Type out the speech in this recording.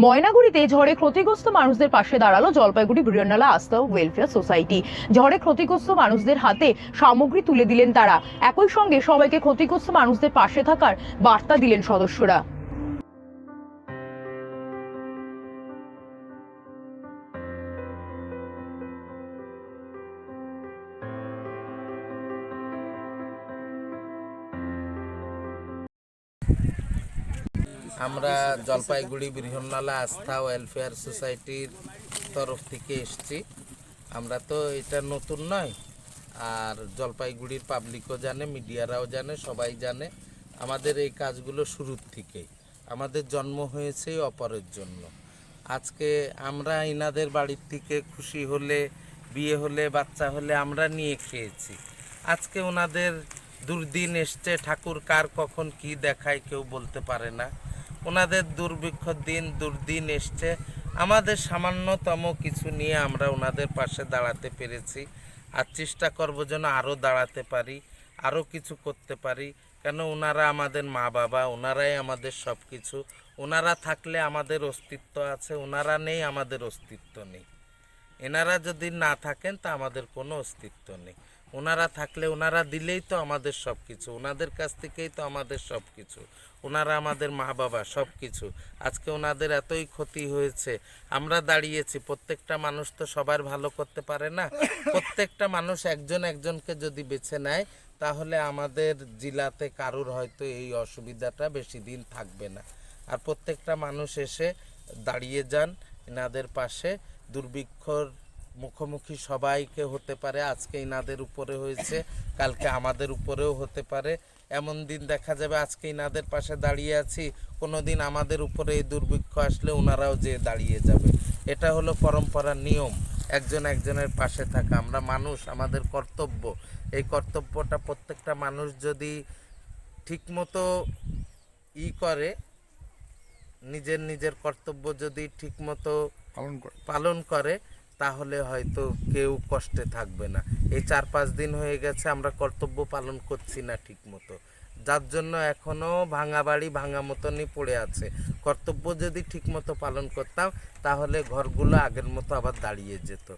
ময়নাগুড়িতে ঝড়ে ক্ষতিগ্রস্ত মানুষদের পাশে দাঁড়ালো জলপাইগুড়ি বৃহন্নলা আস্থা ওয়েলফেয়ার সোসাইটি। ঝড়ে ক্ষতিগ্রস্ত মানুষদের হাতে সামগ্রী তুলে দিলেন তারা। একই সঙ্গে সবাইকে ক্ষতিগ্রস্ত মানুষদের পাশে থাকার বার্তা দিলেন সদস্যরা। আমরা জলপাইগুড়ি বৃহন্নলা আস্থা ওয়েলফেয়ার সোসাইটির তরফ থেকে এসেছি। আমরা তো এটা নতুন নয়, আর জলপাইগুড়ির পাবলিকও জানে, মিডিয়ারাও জানে, সবাই জানে আমাদের এই কাজগুলো শুরুর থেকেই। আমাদের জন্ম হয়েছে অপরের জন্য। আজকে আমরা ইনাদের বাড়ির থেকে খুশি হলে, বিয়ে হলে, বাচ্চা হলে আমরা নিয়ে খেয়েছি। আজকে ওনাদের দুর্দিন এসছে, ঠাকুর কার কখন কি দেখায় কেউ বলতে পারে না। ওনাদের দুর্দিন এসছে, আমাদের সামান্যতম কিছু নিয়ে আমরা ওনাদের পাশে দাঁড়াতে পেরেছি। আর চেষ্টা করবো যেন আরও দাঁড়াতে পারি, আরও কিছু করতে পারি। কেন ওনারা আমাদের মা বাবা, ওনারাই আমাদের সব কিছু। ওনারা থাকলে আমাদের অস্তিত্ব আছে, ওনারা নেই আমাদের অস্তিত্ব নেই। এনারা যদি না থাকেন তা আমাদের কোনো অস্তিত্ব নেই। ওনারা থাকলে, ওনারা দিলেই তো আমাদের সব কিছু, ওনাদের কাছ থেকেই তো আমাদের সব কিছু। ওনারা আমাদের মা বাবা, সব কিছু। আজকে ওনাদের এতই ক্ষতি হয়েছে, আমরা দাঁড়িয়েছি। প্রত্যেকটা মানুষ তো সবার ভালো করতে পারে না। প্রত্যেকটা মানুষ একজন একজনকে যদি বেছে নেয়, তাহলে আমাদের জেলাতে কারুর হয়তো এই অসুবিধাটা বেশি দিন থাকবে না। আর প্রত্যেকটা মানুষ এসে দাঁড়িয়ে যান এনাদের পাশে। দুর্ভিক্ষর মুখোমুখি সবাইকে হতে পারে। আজকে ইনাদের উপরে হয়েছে, কালকে আমাদের উপরেও হতে পারে। এমন দিন দেখা যাবে আজকে ইনাদের পাশে দাঁড়িয়ে আছি, কোনো দিন আমাদের উপরে এই দুর্ভিক্ষ আসলে ওনারাও যে দাঁড়িয়ে যাবে। এটা হলো পরম্পরার নিয়ম, একজন একজনের পাশে থাকা। আমরা মানুষ, আমাদের কর্তব্য। এই কর্তব্যটা প্রত্যেকটা মানুষ যদি ঠিকমতো করে, নিজের কর্তব্য যদি ঠিকমতো পালন করে, তাহলে হয়তো কেউ কষ্টে থাকবে না। এই 4-5 দিন হয়ে গেছে আমরা কর্তব্য পালন করছি না ঠিক মতো, যার জন্য এখনও ভাঙা বাড়ি ভাঙা মতনই পড়ে আছে। কর্তব্য যদি ঠিক মতো পালন করতাম, তাহলে ঘরগুলো আগের মতো আবার দাঁড়িয়ে যেত।